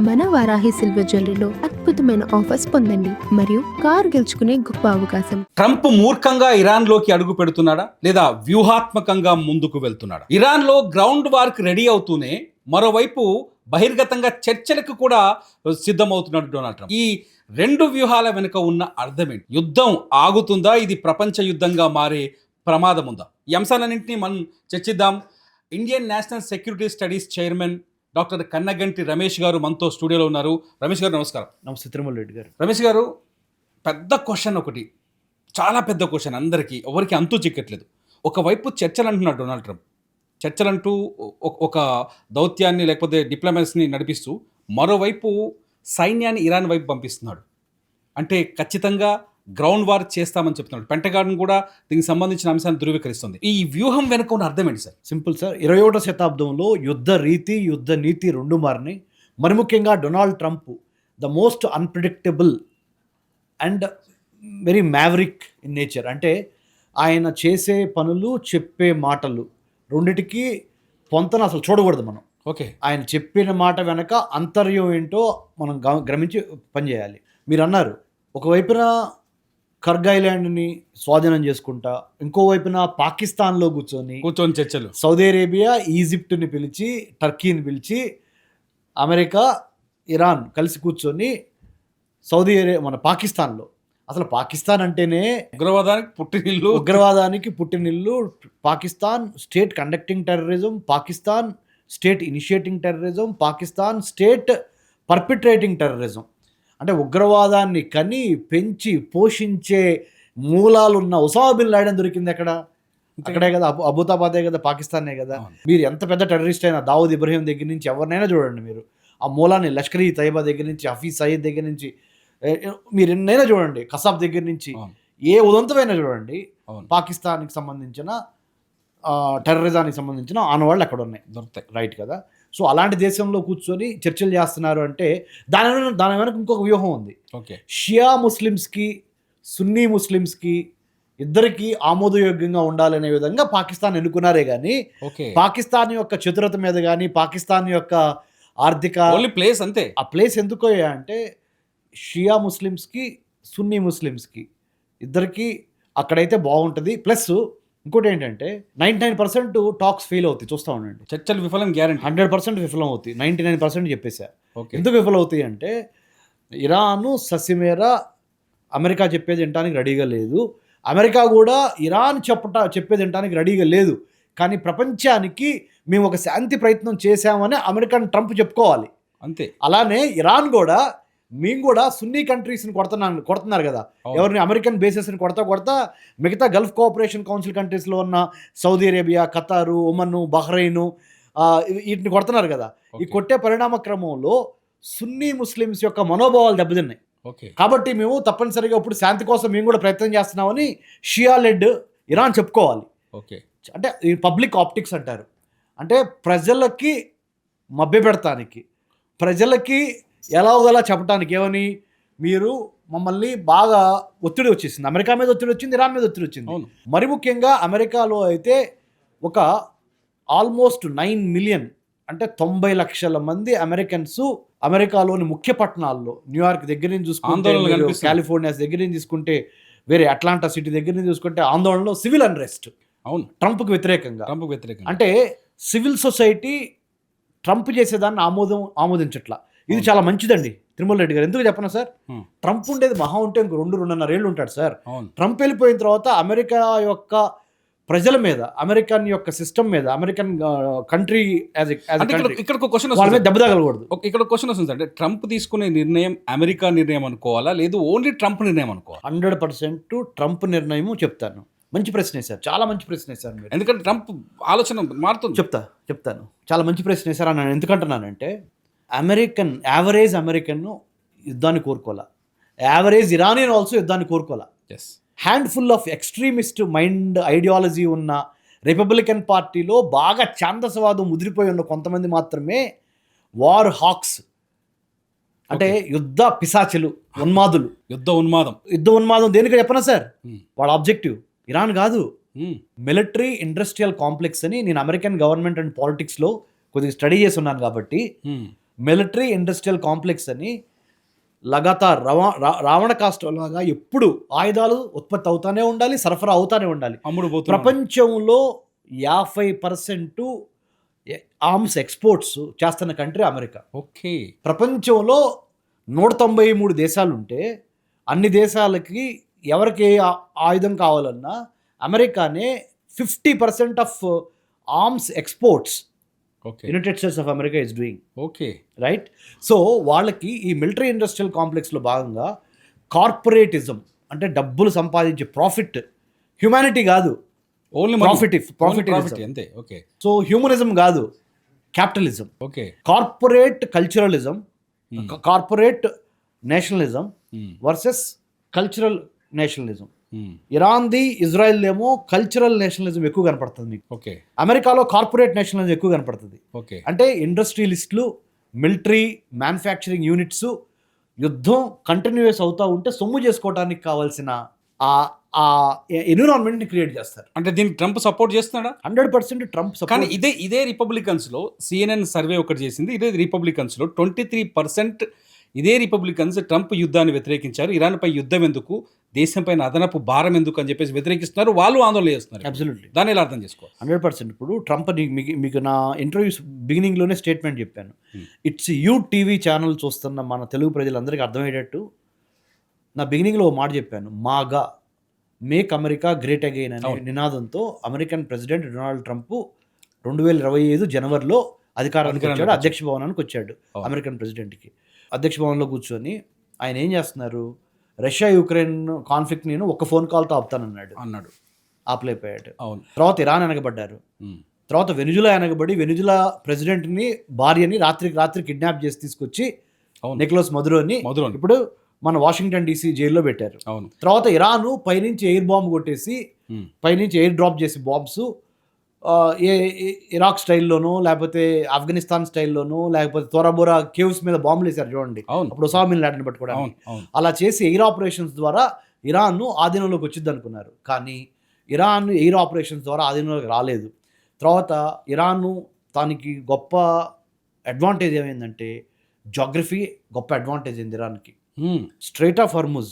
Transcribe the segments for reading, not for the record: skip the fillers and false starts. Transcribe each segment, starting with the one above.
మన వారాహి సిల్వర్ జ్యువెలరీలో అద్భుతమైన ఆఫర్స్ పొందండి మరియు కార్ గెలుచుకునే గొప్ప అవకాశం. ట్రంప్ మూర్ఖంగా ఇరాన్ లోకి అడుగు పెడుతున్నాడా లేదా వ్యూహాత్మకంగా ముందుకు వెళ్తున్నాడా? ఇరాన్ లో గ్రౌండ్ వార్క్ రెడీ అవుతూనే మరోవైపు బహిర్గతంగా చర్చలకు కూడా సిద్ధమవుతున్నాడు డొనాల్డ్ ట్రంప్. ఈ రెండు వ్యూహాల వెనుక ఉన్న అర్థం ఏంటి? యుద్ధం ఆగుతుందా? ఇది ప్రపంచ యుద్ధంగా మారే ప్రమాదం ఉందా? ఈ అంశాలన్నింటినీ మనం చర్చిద్దాం. Indian national security studies chairman doctor Kannaganti Ramesh గారు మనతో స్టూడియోలో ఉన్నారు. రమేష్ గారు నమస్కారం. నమస్తే తిరుమల రెడ్డి గారు. రమేష్ గారు, పెద్ద క్వశ్చన్ ఒకటి, చాలా పెద్ద క్వశ్చన్, అందరికీ ఎవరికి అంతు చిక్కట్లేదు. ఒకవైపు చర్చలు అంటున్నాడు డొనాల్డ్ ట్రంప్, చర్చలంటూ ఒక దౌత్యాన్ని లేకపోతే డిప్లొమసీని నడిపిస్తూ మరోవైపు సైన్యాన్ని ఇరాన్ వైపు పంపిస్తున్నాడు. అంటే ఖచ్చితంగా గ్రౌండ్ వార్ చేస్తామని చెప్తున్నాడు. పెంటగాన్ కూడా దీనికి సంబంధించిన అంశాన్ని ధృవీకరిస్తుంది. ఈ వ్యూహం వెనుక ఉన్న అర్థం ఏంటి సార్? సింపుల్ సార్, 21వ శతాబ్దంలో యుద్ధ రీతి యుద్ధ నీతి రెండు మారినాయి. మరి ముఖ్యంగా Donald Trump the most unpredictable and very maverick in nature. అంటే ఆయన చేసే పనులు చెప్పే మాటలు రెండిటికి పొంతన అసలు చూడకూడదు మనం. ఓకే, ఆయన చెప్పిన మాట వెనక అంతర్యం ఏంటో మనం గమనించి పనిచేయాలి. మీరు అన్నారు, ఒకవైపున కర్గ్ ఐలాండ్ని స్వాధీనం చేసుకుంటా, ఇంకోవైపున పాకిస్తాన్లో కూర్చొని చర్చలు, సౌదీ అరేబియా ఈజిప్ట్ని పిలిచి, టర్కీని పిలిచి, అమెరికా ఇరాన్ కలిసి కూర్చొని మన పాకిస్తాన్లో, అసలు పాకిస్తాన్ అంటేనే ఉగ్రవాదానికి పుట్టినిల్లు. Pakistan state conducting terrorism, Pakistan state initiating terrorism, Pakistan state perpetrating terrorism. అంటే ఉగ్రవాదాన్ని కని పెంచి పోషించే మూలాలున్న ఉసామా బిన్ లాడెన్ దొరికింది అక్కడే కదా, అబుతాబాదే కదా, పాకిస్తానే కదా. మీరు ఎంత పెద్ద టెర్రరిస్ట్ అయినా, దావూద్ ఇబ్రహీం దగ్గర నుంచి ఎవరినైనా చూడండి, మీరు ఆ మూలాన్ని లష్కర్-ఈ తైబా దగ్గర నుంచి, హఫీజ్ సయీద్ దగ్గర నుంచి, మీరు ఎన్నైనా చూడండి, కసాబ్ దగ్గర నుంచి, ఏ ఉదంతమైనా చూడండి, పాకిస్తాన్కి సంబంధించిన టెర్రరిజానికి సంబంధించిన ఆనవాళ్ళు అక్కడ ఉన్నాయి, దొరుకుతాయి. రైట్ కదా. సో అలాంటి దేశంలో కూర్చొని చర్చలు చేస్తున్నారు అంటే దాని వెనక ఇంకొక వ్యూహం ఉంది. ఓకే, షియా ముస్లిమ్స్కి, సున్నీ ముస్లిమ్స్కి ఇద్దరికి ఆమోదయోగ్యంగా ఉండాలనే విధంగా పాకిస్తాన్ ఎన్నుకున్నారే కానీ పాకిస్తాన్ యొక్క చతురత మీద కానీ, పాకిస్తాన్ యొక్క ఆర్థిక ప్లేస్ అంతే. ఆ ప్లేస్ ఎందుకో అంటే షియా ముస్లిమ్స్కి, సున్నీ ముస్లిమ్స్కి ఇద్దరికి అక్కడైతే బాగుంటుంది. ప్లస్ ఇంకోటి ఏంటంటే 99% టాక్స్ ఫెయిల్ అవుతాయి, చూస్తూ ఉండండి. చర్చలు విఫలం గ్యారెంటీ. 100% విఫలం అవుతాయి. 99% చెప్పేశా. ఎందుకు విఫలం అవుతాయి అంటే ఇరాను ససిమేరా అమెరికా చెప్పేది వినడానికి రెడీగా లేదు, అమెరికా కూడా ఇరాన్ చెప్పేది వినడానికి రెడీగా లేదు. కానీ ప్రపంచానికి మేము ఒక శాంతి ప్రయత్నం చేశామని అమెరికన్ ట్రంప్ చెప్పుకోవాలి, అంతే. అలానే ఇరాన్ కూడా మేము కూడా సున్నీ కంట్రీస్ని కొడుతున్నారు కదా, ఎవరిని, అమెరికన్ బేసెస్ని కొడతా మిగతా గల్ఫ్ కోఆపరేషన్ కౌన్సిల్ కంట్రీస్లో ఉన్న సౌదీ అరేబియా, ఖతారు, ఒమన్, బహ్రెయిన్ వీటిని కొడుతున్నారు కదా. ఈ కొట్టే పరిణామ క్రమంలో సున్నీ ముస్లిమ్స్ యొక్క మనోభావాలు దెబ్బతిన్నాయి. కాబట్టి మేము తప్పనిసరిగా ఇప్పుడు శాంతి కోసం మేము కూడా ప్రయత్నం చేస్తున్నామని షియా లెడ్ ఇరాన్ చెప్పుకోవాలి. అంటే ఈ పబ్లిక్ ఆప్టిక్స్ అంటారు. అంటే ప్రజలకి మభ్యపెడతానికి, ప్రజలకి ఎలాగోలా చెప్పడానికి, ఏమని, మీరు మమ్మల్ని బాగా ఒత్తిడి వచ్చేసింది, అమెరికా మీద ఒత్తిడి వచ్చింది, ఇరాన్ మీద ఒత్తిడి వచ్చింది. మరి ముఖ్యంగా అమెరికాలో అయితే ఒక ఆల్మోస్ట్ 9 మిలియన్, అంటే 90 లక్షల మంది అమెరికన్స్ అమెరికాలోని ముఖ్య పట్టణాల్లో, న్యూయార్క్ దగ్గర నుంచి చూసుకుంటే, కాలిఫోర్నియా దగ్గర నుంచి తీసుకుంటే, వేరే అట్లాంటా సిటీ దగ్గర నుంచి చూసుకుంటే ఆందోళనలో సివిల్ అన్రెస్ట్. అవును, ట్రంప్కి వ్యతిరేకంగా. అంటే సివిల్ సొసైటీ ట్రంప్ చేసేదాన్ని ఆమోదించట్లా. ఇది చాలా మంచిదండి తిరుమల రెడ్డి గారు. ఎందుకు చెప్పనా సార్, ట్రంప్ ఉండేది మహా ఉంటే ఇంకో 2-2.5 ఏళ్ళు ఉంటాడు సార్. ట్రంప్ వెళ్ళిపోయిన తర్వాత అమెరికా యొక్క ప్రజల మీద, అమెరికన్ యొక్క సిస్టమ్ మీద, అమెరికన్ కంట్రీ ఇక్కడ దెబ్బ తగలకూడదు. ఇక్కడ క్వశ్చన్ వస్తుంది, అంటే ట్రంప్ తీసుకునే నిర్ణయం అమెరికా నిర్ణయం అనుకోవాలా, లేదు ఓన్లీ ట్రంప్ నిర్ణయం అనుకోవాలి? 100% ట్రంప్ నిర్ణయం చెప్తాను. మంచి ప్రశ్న సార్, చాలా మంచి ప్రశ్న సార్. ఎందుకంటే ట్రంప్ ఆలోచన మారుతుంది. చెప్తాను, చాలా మంచి ప్రశ్న సార్ అని ఎందుకంటున్నానంటే, యావరేజ్ అమెరికన్ యుద్ధాన్ని కోరుకోవాలా, యావరేజ్ ఇరానియన్ ఆల్సో యుద్ధాన్ని కోరుకోవాలా. Handful of extremist mind ideology ఉన్న రిపబ్లికన్ పార్టీలో బాగా ఛాందసవాదం ముదిరిపోయి ఉన్న కొంతమంది మాత్రమే వార్ హాక్స్, అంటే యుద్ధ పిశాచులు, ఉన్మాదులు. యుద్ధ ఉన్మాదం దేనికి చెప్పనా సార్, వాళ్ళ ఆబ్జెక్టివ్ ఇరాన్ కాదు, మిలిటరీ ఇండస్ట్రియల్ కాంప్లెక్స్ అని. నేను అమెరికన్ గవర్నమెంట్ అండ్ పాలిటిక్స్లో కొద్దిగా స్టడీ చేసి ఉన్నాను కాబట్టి మిలిటరీ ఇండస్ట్రియల్ కాంప్లెక్స్ అని లగాతార్ రావణ కాష్టంలాగా ఎప్పుడు ఆయుధాలు ఉత్పత్తి అవుతానే ఉండాలి, సరఫరా అవుతానే ఉండాలి. అమ్ముడు పోతున్నారు. ప్రపంచంలో 50% ఆర్మ్స్ ఎక్స్పోర్ట్స్ చేస్తున్న కంట్రీ అమెరికా. ఓకే. ప్రపంచంలో 193 దేశాలు ఉంటే అన్ని దేశాలకి ఎవరికి ఏ ఆయుధం కావాలన్నా అమెరికానే 50% of arms exports okay. United states of America is doing, okay. Right? So వాళ్ళకి ఈ మిలిటరీ ఇండస్ట్రియల్ కాంప్లెక్స్లో భాగంగా కార్పొరేటిజం అంటే డబ్బులు సంపాదించే ప్రాఫిట్, హ్యుమానిటీ కాదు, ఓన్లీ ప్రాఫిట్ అంతే. ఓకే. సో హ్యూమనిజం కాదు, capitalism. Okay. Corporate culturalism, corporate nationalism versus cultural nationalism. ఇరాన్ది ఇజ్రాయెల్ ఏమో కల్చరల్ నేషనలిజం ఎక్కువ కనపడుతుంది మీకు. ఓకే. అమెరికాలో కార్పొరేట్ నేషనలిజం ఎక్కువ కనపడుతుంది. ఓకే. అంటే ఇండస్ట్రియలిస్టులు, మిలిటరీ, మ్యానుఫ్యాక్చరింగ్ యూనిట్స్ యుద్ధం కంటిన్యూస్ అవుతూ ఉంటే సొమ్ము చేసుకోవడానికి కావాల్సిన ఆ ఎన్విరాన్మెంట్ని క్రియేట్ చేస్తారు. అంటే దీనికి ట్రంప్ సపోర్ట్ చేస్తున్నాడా? 100% ట్రంప్ కానీ ఇదే రిపబ్లికన్స్ లో CNN సర్వే ఒకటి చేసింది. ఇదే రిపబ్లికన్స్ లో 23% ఇదే రిపబ్లికన్స్ ట్రంప్ యుద్ధాన్ని వ్యతిరేకించారు. ఇరాన్ పై యుద్ధం ఎందుకు, దేశం పైన అదనపు భారం ఎందుకు అని చెప్పేసి వ్యతిరేకిస్తున్నారు. వాళ్ళు ఆందోళన చేస్తున్నారు. అబ్సల్యూట్లీ. దాన్ని ఎలా అర్థం చేసుకోవాలి? 100%. ఇప్పుడు ట్రంప్ మీకు నా ఇంటర్వ్యూస్ బిగినింగ్లోనే స్టేట్మెంట్ చెప్పాను. ఇట్స్ టీవీ ఛానల్ చూస్తున్న మన తెలుగు ప్రజలందరికీ అర్థమయ్యేటట్టు నా బిగినింగ్లో మాట చెప్పాను. మాగా మేక్ అమెరికా గ్రేట్ అగైన్ అనే నినాదంతో అమెరికన్ ప్రెసిడెంట్ డొనాల్డ్ ట్రంప్ 2025 జనవరిలో అధికారానికి వచ్చాడు. అధ్యక్ష భవనానికి వచ్చాడు. అమెరికన్ ప్రెసిడెంట్కి అధ్యక్ష భవన్లో కూర్చొని ఆయన ఏం చేస్తున్నారు, రష్యా యుక్రెయిన్ కాన్ఫ్లిక్ట్ నేను ఒక ఫోన్ కాల్తో ఆపుతానన్నాడు. ఆపలేకపోయాడు. తర్వాత ఇరాన్ వెనకబడ్డారు. తర్వాత వెనిజులా వెనకబడి వెనిజులా ప్రెసిడెంట్ని భార్యని రాత్రికి కిడ్నాప్ చేసి తీసుకొచ్చి నికోలస్ మదురోని ఇప్పుడు మన వాషింగ్టన్ DC జైల్లో పెట్టారు. తర్వాత ఇరాన్ పైనుంచి ఎయిర్ బాంబ్ కొట్టేసి పైనుంచి ఎయిర్ డ్రాప్ చేసి బాంబ్స్ ఇరాక్ స్టైల్లోనో లేకపోతే ఆఫ్ఘనిస్తాన్ స్టైల్లోనో లేకపోతే తోరాబోరా కేవ్స్ మీద బాంబులు వేశారు చూడండి. అప్పుడు ఒసామా బిన్ లాడెన్ పట్టుకోవడానికి అలా చేసి ఎయిర్ ఆపరేషన్స్ ద్వారా ఇరాన్ ఆధీనంలోకి వచ్చింది అనుకున్నారు. కానీ ఇరాన్ ఎయిర్ ఆపరేషన్స్ ద్వారా ఆధీనంలోకి రాలేదు. తర్వాత ఇరాన్ దానికి గొప్ప అడ్వాంటేజ్ ఏమైందంటే జోగ్రఫీ గొప్ప అడ్వాంటేజ్ అయింది ఇరాన్కి. స్ట్రైట్ ఆఫ్ హర్ముజ్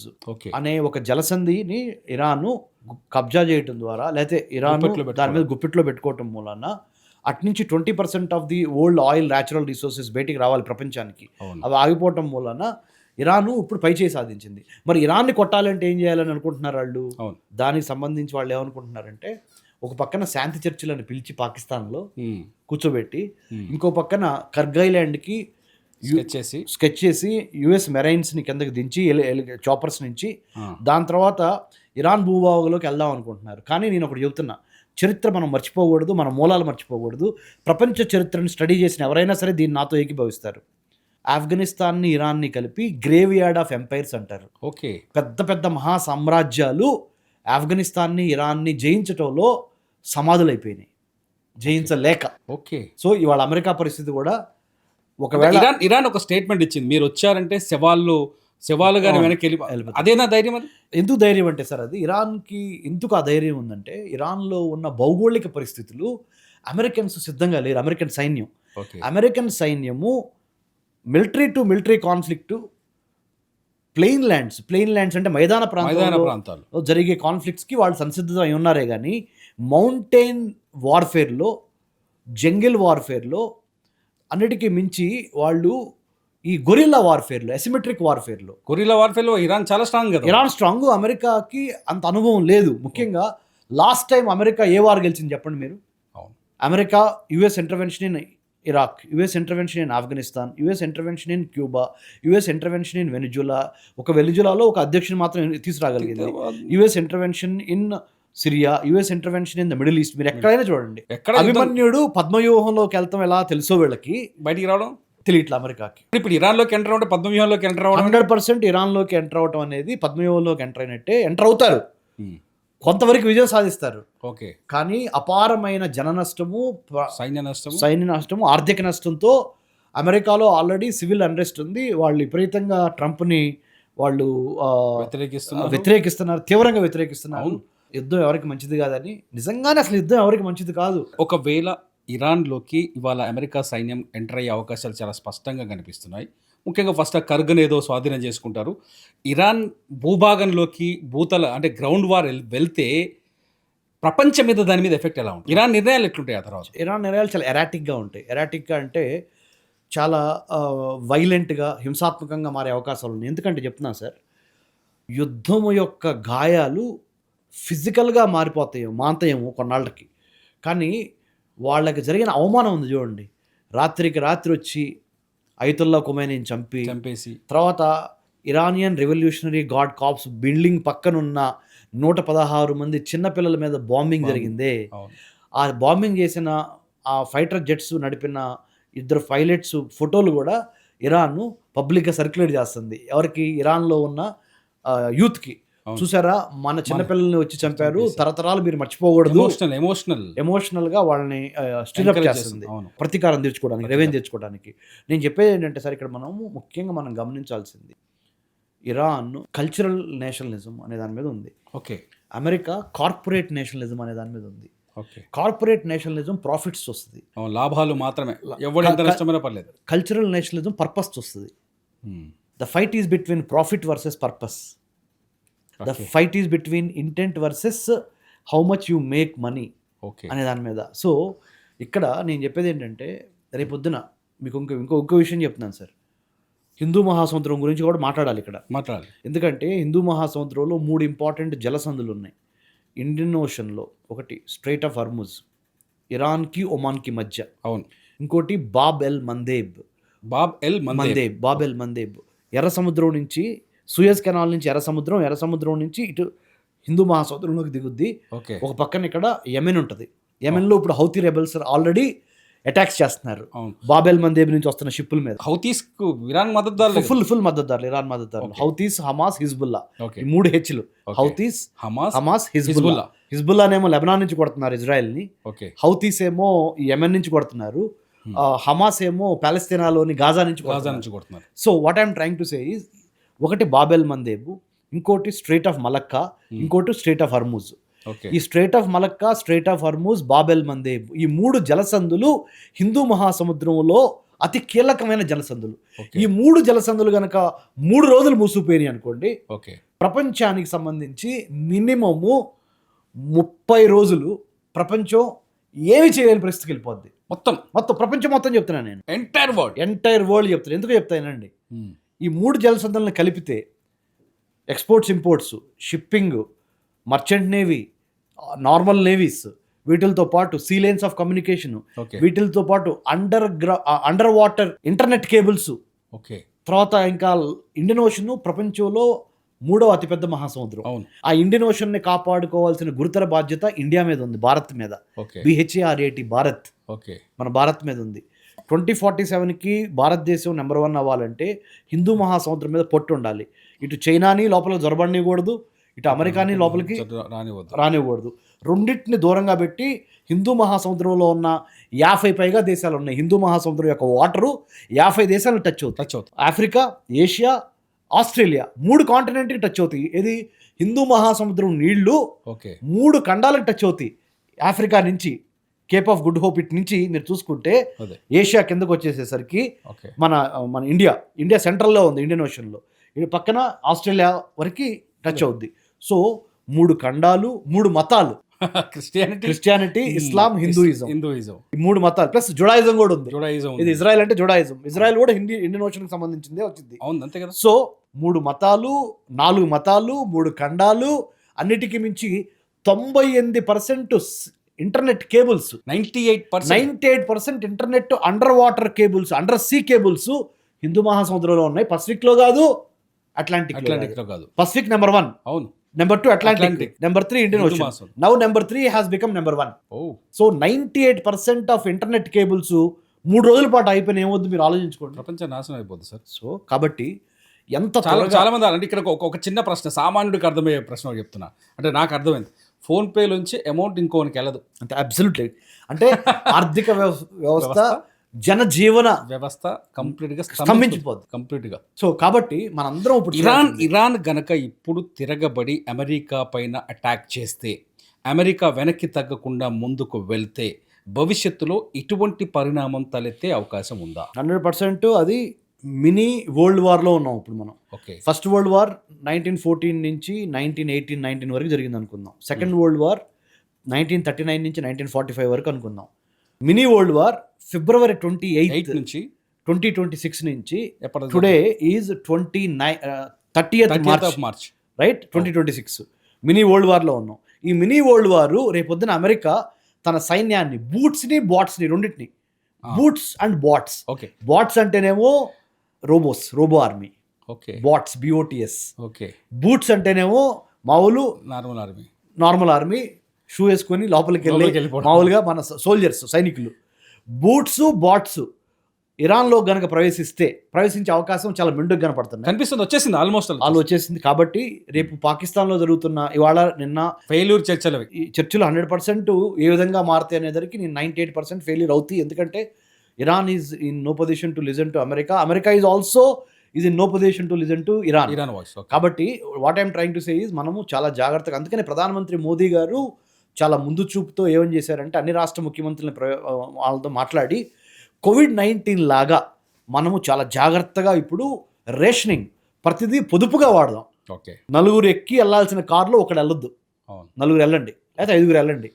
అనే ఒక జలసంధిని ఇరాన్ కబ్జా చేయటం ద్వారా లేకపోతే ఇరాన్ దాని మీద గుప్పిట్లో పెట్టుకోవటం మూలన అట్నుంచి 20% of the old oil natural resources బయటికి రావాలి ప్రపంచానికి. అవి ఆగిపోవటం మూలన ఇరాన్ ఇప్పుడు పైచేయి సాధించింది. మరి ఇరాన్ని కొట్టాలంటే ఏం చేయాలని అనుకుంటున్నారు వాళ్ళు? దానికి సంబంధించి వాళ్ళు ఏమనుకుంటున్నారంటే ఒక పక్కన శాంతి చర్చలను పిలిచి పాకిస్తాన్లో కూర్చోబెట్టి ఇంకో పక్కన కర్గైలాండ్కి స్కెచ్ చేసి US మెరైన్స్ని కిందకి దించి చాపర్స్ నుంచి దాని తర్వాత ఇరాన్ భూభాగంలోకి వెళ్దాం అనుకుంటున్నారు. కానీ నేను ఒకటి చెబుతున్నా, చరిత్ర మనం మర్చిపోకూడదు, మన మూలాలు మర్చిపోకూడదు. ప్రపంచ చరిత్రను స్టడీ చేసిన ఎవరైనా సరే దీన్ని నాతో ఏకీభవిస్తారు. ఆఫ్ఘనిస్తాన్ని ఇరాన్ని కలిపి గ్రేవ్ యార్డ్ ఆఫ్ ఎంపైర్స్ అంటారు. ఓకే. పెద్ద పెద్ద మహా సామ్రాజ్యాలు ఆఫ్ఘనిస్తాన్ని ఇరాన్ని జయించటంలో సమాధులైపోయినాయి, జయించలేక. ఓకే. సో ఇవాళ అమెరికా పరిస్థితి కూడా ఒకవేళ ఇరాన్ ఒక స్టేట్మెంట్ ఇచ్చింది, మీరు వచ్చారంటే శవాలుగానే వెనక్కి వెళ్ళి, అదేనా ధైర్యం? అది ఎందుకు ధైర్యం అంటే సార్, అది ఇరాన్కి ఎందుకు ఆ ధైర్యం ఉందంటే ఇరాన్లో ఉన్న భౌగోళిక పరిస్థితులు అమెరికన్స్ సిద్ధంగా లేరు. అమెరికన్ సైన్యము military to military conflict plain lands అంటే మైదాన ప్రాంతాల్లో జరిగే కాన్ఫ్లిక్ట్స్కి వాళ్ళు సంసిద్ధత అయి ఉన్నారే కానీ మౌంటైన్ వార్ఫేర్లో, జంగిల్ వార్ఫేర్లో అన్నిటికీ మించి వాళ్ళు ఈ గొరిల్లా వార్ఫేర్లో, అసిమెట్రిక్ వార్ఫేర్లో ఇరాన్ చాలా స్ట్రాంగ్ కదా. ఇరాన్ స్ట్రాంగ్, అమెరికాకి అంత అనుభవం లేదు. ముఖ్యంగా లాస్ట్ టైం అమెరికా ఏ వార్ గెలిచింది చెప్పండి మీరు? America US intervention in Iraq, US intervention in Afghanistan, US intervention in Cuba, US intervention in Venezuela. వెనిజులాలో ఒక అధ్యక్షుని మాత్రం తీసుకురాగలిగింది. US intervention in Syria, US intervention in the Middle East. మీరు ఎక్కడైనా చూడండి, అభిమన్యుడు పద్మవ్యూహంలోకి వెళ్తాం ఎలా తెలుసో వీళ్ళకి బయటికి రావడం తెలియట్లా అమెరికాకి. ఇప్పుడు ఇరాన్లోకి ఎంటర్ అవ్వడం, పద్మవ్యూహంలోకి ఎంటర్ అవ్వడం 100% ఇరాన్లోకి ఎంటర్ అవడం అనేది పద్మవ్యూహంలోకి ఎంటర్ అయినట్టే. ఎంటర్ అవుతారు, కొంతవరకు విజయం సాధిస్తారు. ఓకే. కానీ అపారమైన జన నష్టము, సైన్య నష్టము, ఆర్థిక నష్టంతో అమెరికాలో ఆల్రెడీ సివిల్ అన్రెస్ట్ ఉంది. వాళ్ళు విపరీతంగా ట్రంప్ని వాళ్ళు వ్యతిరేకిస్తున్నారు, తీవ్రంగా వ్యతిరేకిస్తున్నారు. యుద్ధం ఎవరికి మంచిది కాదని. నిజంగానే అసలు యుద్ధం ఎవరికి మంచిది కాదు. ఒకవేళ ఇరాన్లోకి ఇవాళ అమెరికా సైన్యం ఎంటర్ అయ్యే అవకాశాలు చాలా స్పష్టంగా కనిపిస్తున్నాయి. ముఖ్యంగా ఫస్ట్ ఆ కర్గన్ ఏదో స్వాధీనం చేసుకుంటారు. ఇరాన్ భూభాగంలోకి అంటే గ్రౌండ్ వార్ వెళ్తే ప్రపంచం మీద దాని మీద ఎఫెక్ట్ ఎలా ఉంటుంది? ఇరాన్ నిర్ణయాలు ఎట్లుంటాయి ఆ తర్వాత? ఇరాన్ నిర్ణయాలు చాలా ఎరాటిక్గా ఉంటాయి. ఎరాటిక్గా అంటే చాలా వైలెంట్గా, హింసాత్మకంగా మారే అవకాశాలు ఉన్నాయి. ఎందుకంటే చెప్తున్నాను సార్, యుద్ధము యొక్క గాయాలు ఫిజికల్గా మాంతాయేమో కొన్నాళ్ళకి, కానీ వాళ్ళకి జరిగిన అవమానం ఉంది చూడండి. రాత్రికి రాత్రి వచ్చి అయతుల్లా ఖొమైనీని చంపేసి తర్వాత Iranian revolutionary guard corps building పక్కనున్న 116 మంది చిన్నపిల్లల మీద బాంబింగ్ జరిగిందే. ఆ బాంబింగ్ చేసిన ఆ ఫైటర్ జెట్స్ నడిపిన 2 పైలట్స్ ఫోటోలు కూడా ఇరాన్ పబ్లిక్గా సర్క్యులేట్ చేస్తుంది. ఎవరికి? ఇరాన్లో ఉన్న యూత్కి. చూసారా, మన చిన్నపిల్లల్ని వచ్చి చంపారు, తరతరాలు మీరు మర్చిపోకూడదు. ఎమోషనల్గా వాళ్ళని స్టిరప్ చేస్తుంది, ప్రతీకారం తీర్చుకోవడానికి, రెవెంజ్ తెచ్చుకోవడానికి. నేను చెప్పేది ఏంటంటే సార్, ఇక్కడ ముఖ్యంగా మనం గమనించాల్సింది, ఇరాన్ కల్చరల్ నేషనలిజం అనే దాని మీద ఉంది. ఓకే. అమెరికా కార్పొరేట్ నేషనలిజం అనే దాని మీద ఉంది. కార్పొరేట్ నేషనలిజం ప్రాఫిట్స్ వస్తుంది, లాభాలు మాత్రమే, ఎవరు ఎంత నష్టమైనా పర్లేదు. కల్చరల్ నేషనలిజం పర్పస్ వస్తుంది. The fight is between profit versus purpose. The fight is between intent versus how much you make money అనే దాని మీద. సో ఇక్కడ నేను చెప్పేది ఏంటంటే, రేపొద్దున మీకు ఇంకో విషయం చెప్తున్నాను సార్. హిందూ మహాసముద్రం గురించి కూడా మాట్లాడాలి. ఎందుకంటే హిందూ మహాసముద్రంలో 3 ఇంపార్టెంట్ జలసంధులు ఉన్నాయి. ఇండియన్ ఓషన్లో ఒకటి స్ట్రైట్ ఆఫ్ హర్ముజ్, ఇరాన్కి ఒమాన్కి మధ్య. అవును. ఇంకోటి బాబ్ ఎల్ మందేబ్. ఎర్ర సముద్రం నుంచి, సూయజ్ కెనాల్ నుంచి ఎర్ర సముద్రం నుంచి ఇటు హిందూ మహాసముద్రంలోకి దిగుద్ది. ఒక పక్కన ఇక్కడ యెమెన్ ఉంటుంది. యెమెన్లో ఇప్పుడు హౌతీ రెబెల్స్ ఆల్రెడీ అటాక్స్ చేస్తున్నారు బాబెల్ మందేబ్ నుంచి వస్తున్న షిప్పుల మీద. హౌతీస్ ఇరాన్ మద్దతుదారులు, ఫుల్ మద్దతుదారులు, ఇరాన్ మద్దతుదారులు. హౌతీస్, హమాస్, హిజ్బుల్లా, ఈ 3 హెచ్లు. Houthis, Hamas, Hezbollah. హిజ్బుల్లానేమో లెబనాన్ నుంచి కొడుతున్నారు ఇజ్రాయెల్ని. హౌతీస్ ఏమో యెమెన్ నుంచి కొడుతున్నారు. హమాస్ ఏమో పాలస్తీనాలోని గాజా నుంచి కొడుతున్నారు. So what I'm trying to say is, ఒకటి బాబెల్ మందేబ్, ఇంకోటి స్ట్రైట్ ఆఫ్ మలక్కా, ఇంకోటి స్ట్రైట్ ఆఫ్ హర్ముజ్. ఈ strait of Malacca, strait of Hormuz, Bab el Mandeb, ఈ 3 జలసంధులు హిందూ మహాసముద్రంలో అతి కీలకమైన జలసంధులు. ఈ 3 జలసంధులు కనుక 3 రోజులు మూసిపోయినాయి అనుకోండి, ప్రపంచానికి సంబంధించి మినిమము 30 రోజులు ప్రపంచం ఏమి చేయలేని పరిస్థితికి వెళ్ళిపోద్ది. మొత్తం ప్రపంచం మొత్తం చెప్తున్నాను నేను, ఎంటైర్ వరల్డ్ చెప్తాను. ఎందుకు చెప్తానండి, ఈ 3 జలసంధులను కలిపితే exports, imports, shipping, merchant navy, normal navies, వీటితో పాటు సీ లైన్స్ ఆఫ్ కమ్యూనికేషన్, వీటితో పాటు అండర్ వాటర్ ఇంటర్నెట్ కేబుల్స్, తర్వాత ఇంకా ఇండియన్ ఓషన్ ప్రపంచంలో 3వ అతిపెద్ద మహాసముద్రం. ఆ ఇండియన్ ఓషన్ ని కాపాడుకోవాల్సిన గురుతర బాధ్యత ఇండియా మీద ఉంది, భారత్ మీద. BHARAT భారత్, మన భారత్ మీద ఉంది. 2047కి భారతదేశం నెంబర్ 1 అవ్వాలంటే హిందూ మహాసముద్రం మీద పొట్టు ఉండాలి. ఇటు చైనాని లోపల జొరబడనివ్వకూడదు, ఇటు అమెరికాని లోపలికి రానివ్వకూడదు. రెండింటిని దూరంగా పెట్టి హిందూ మహాసముద్రంలో ఉన్న 50 పైగా దేశాలు ఉన్నాయి. హిందూ మహాసముద్రం యొక్క వాటరు 50 దేశాలను టచ్ అవుతాయి. ఆఫ్రికా, ఏషియా, ఆస్ట్రేలియా, 3 కాంటినెంట్కి టచ్ అవుతాయి. ఇది హిందూ మహాసముద్రం నీళ్లు 3 ఖండాలకు టచ్ అవుతాయి. ఆఫ్రికా నుంచి కేప్ ఆఫ్ గుడ్ హోప్ ఇటు నుంచి మీరు చూసుకుంటే ఏషియా కిందకు వచ్చేసేసరికి మన ఇండియా సెంట్రల్లో ఉంది, ఇండియన్ ఓషన్లో. ఇది పక్కన ఆస్ట్రేలియా వరకు టచ్ అవుద్ది. సో 3 ఖండాలు, 3 మతాలు, క్రిస్టియానిటీ, ఇస్లాం, హిందూయిజం, ఈ 3 మతాలు ప్లస్ జుడాయిజం కూడా ఉంది. ఇది ఇజ్రాయెల్ అంటే జుడాయిజం. ఇజ్రాయెల్ కూడా ఇండియన్ ఓషన్ కి సంబంధించిందే వచ్చింది. సో 3 మతాలు, 4 మతాలు, 3 ఖండాలు, అన్నిటికీ మించి 98% internet cables, 98% internet under water cables, under see cables Hindu మహాసముద్రంలో ఉన్నాయి. పసిఫిక్ లో కాదు, అట్లాంటిక్ లో కాదు. పసిఫిక్ నెంబర్ 1, అవును. Number 2 Atlantic, number 3 Indian ocean. Now number 3 has become number 1. So 98% of internet cables 3 రోజుల పాటు అయిపోయిన ఏమవుద్ది మీరు ఆలోచించుకోండి. ప్రపంచం నాశనం అయిపోతుంది సార్. సో కాబట్టి ఎంత చాలా మంది అంటే ఇక్కడ ఒక చిన్న ప్రశ్న, సామాన్యుడికి అర్థమయ్యే ప్రశ్న చెప్తున్నా. అంటే నాకు అర్థమైంది, ఫోన్ పే నుంచి అమౌంట్ ఇంకోనికి వెళ్ళదు అంటే అబ్సల్యూట్లీ. అంటే ఆర్థిక వ్యవస్థ, జనజీవన వ్యవస్థ కంప్లీట్గా స్తంభించిపోద్ది కంప్లీట్గా. సో కాబట్టి మనందరం ఇప్పుడు ఇరాన్ గనక ఇప్పుడు తిరగబడి అమెరికా పైన అటాక్ చేస్తే, అమెరికా వెనక్కి తగ్గకుండా ముందుకు వెళ్తే భవిష్యత్తులో ఇటువంటి పరిణామం తలెత్తే అవకాశం ఉందా? 100% అది మినీ వరల్డ్ వార్లో ఉన్నాం ఇప్పుడు మనం. ఓకే. ఫస్ట్ వరల్డ్ వార్ 1914 నుంచి 1918-19 వరకు జరిగింది అనుకుందాం. సెకండ్ వరల్డ్ వార్ 1939 నుంచి 1945 వరకు అనుకుందాం. మినీ వరల్డ్ వార్ ఫిబ్రవరి 28 నుంచి 2026 నుంచి ఎప్పటి today is 30th March right 2026 mini world వార్లో ఉన్నాం. ఈ మినీ వరల్డ్ వారు రేపొద్దున అమెరికా తన సైన్యాన్ని బాట్స్ని రెండింటిని boots and bots. Okay. Bots అంటేనేమో robo army, okay. Bots BOTS. Okay. Boots అంటేనేమో మామూలు నార్మల్ ఆర్మీ షూ వేసుకొని లోపలికి వెళ్ళిపోవడం. మామూలుగా మన సోల్జర్స్ సైనికులు. బూట్స్ బాట్స్ ఇరాన్లో గనక ప్రవేశించే అవకాశం చాలా మెండుగా కనపడుతుంది, కనిపిస్తుంది, వచ్చేసింది, ఆల్మోస్ట్ వాళ్ళు వచ్చేసింది. కాబట్టి రేపు పాకిస్తాన్లో జరుగుతున్న ఇవాళ నిన్న ఫెయిల్యూర్ చర్చలు 100% ఏ విధంగా మారుతాయి అనేదానికి నేను 98% ఫెయిల్యూర్ అవుతాయి. ఎందుకంటే Iran is in no position to listen to America is also is in no position to listen to Iran voice. కాబట్టి what I'm trying to say is మనము చాలా జాగ్రత్తగా, అందుకనే ప్రధానమంత్రి మోదీ గారు చాలా ముందు చూపుతో ఏమని చేశారంటే అన్ని రాష్ట్ర ముఖ్యమంత్రులను వాళ్ళతో మాట్లాడి COVID-19 లాగా మనము చాలా జాగ్రత్తగా ఇప్పుడు రేషనింగ్ ప్రతిదీ పొదుపుగా వాడదాం. ఓకే. నలుగురు ఎక్కి వెళ్ళాల్సిన కారులో ఒకడు వెళ్ళొద్దు, నలుగురు వెళ్ళండి లేదా 5 వెళ్ళండి.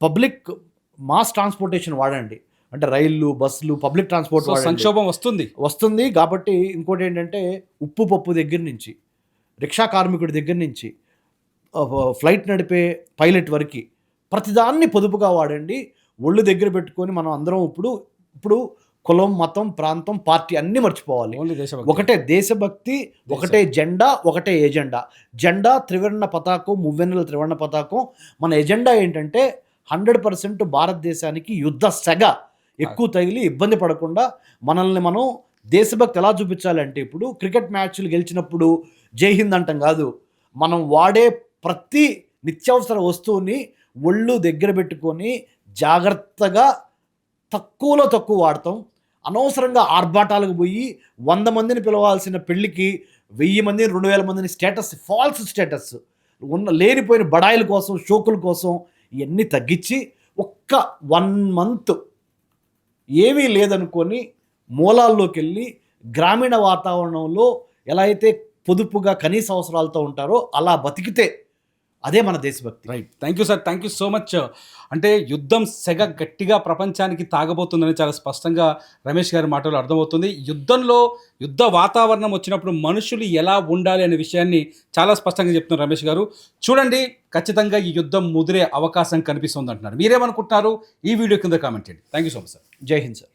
పబ్లిక్ మాస్ ట్రాన్స్పోర్టేషన్ వాడండి, అంటే రైళ్ళు బస్సులు పబ్లిక్ ట్రాన్స్పోర్ట్. సంక్షోభం వస్తుంది కాబట్టి ఇంకోటి ఏంటంటే ఉప్పు పప్పు దగ్గర నుంచి రిక్షా కార్మికుడి దగ్గర నుంచి ఫ్లైట్ నడిపే పైలట్ వరకు ప్రతిదాన్ని పొదుపుగా వాడండి. ఒళ్ళు దగ్గర పెట్టుకొని మనం అందరం ఇప్పుడు కులం మతం ప్రాంతం పార్టీ అన్నీ మర్చిపోవాలి. ఒకటే దేశభక్తి, ఒకటే జెండా, ఒకటే ఎజెండా. జెండా త్రివర్ణ పతాకం, మువ్వెన్నెల త్రివర్ణ పతాకం. మన ఎజెండా ఏంటంటే 100% భారతదేశానికి యుద్ధ సెగ ఎక్కువ తగిలి ఇబ్బంది పడకుండా మనల్ని మనం దేశభక్తి ఎలా చూపించాలంటే ఇప్పుడు క్రికెట్ మ్యాచ్లు గెలిచినప్పుడు జై హింద్ అంటాం కాదు, మనం వాడే ప్రతి నిత్యావసర వస్తువుని ఒళ్ళు దగ్గర పెట్టుకొని జాగ్రత్తగా తక్కువలో తక్కువ వాడతాం. అనవసరంగా ఆర్భాటాలకు పోయి 100 మందిని పిలవాల్సిన పెళ్ళికి 1000 మందిని 2000 మందిని ఫాల్స్ స్టేటస్ లేనిపోయిన బడాయిల కోసం షోకుల కోసం ఇవన్నీ తగ్గించి ఒక్క 1 month ఏమీ లేదనుకొని మూలాల్లోకి వెళ్ళి గ్రామీణ వాతావరణంలో ఎలా అయితే పొదుపుగా కనీస అవసరాలతో ఉంటారో అలా బతికితే అదే మన దేశభక్తి. Right. Thank you sir, thank you so much. అంటే యుద్ధం సెగ గట్టిగా ప్రపంచానికి తాగబోతుందని చాలా స్పష్టంగా రమేష్ గారి మాటలు అర్థమవుతుంది. యుద్ధ వాతావరణం వచ్చినప్పుడు మనుషులు ఎలా ఉండాలి అనే విషయాన్ని చాలా స్పష్టంగా చెప్తున్నారు రమేష్ గారు. చూడండి, ఖచ్చితంగా ఈ యుద్ధం ముదిరే అవకాశం కనిపిస్తుంది అంటున్నారు. మీరేమనుకుంటున్నారు? ఈ వీడియో కింద కామెంట్ చేయండి. Thank you so much sir. జై హింద్ సార్.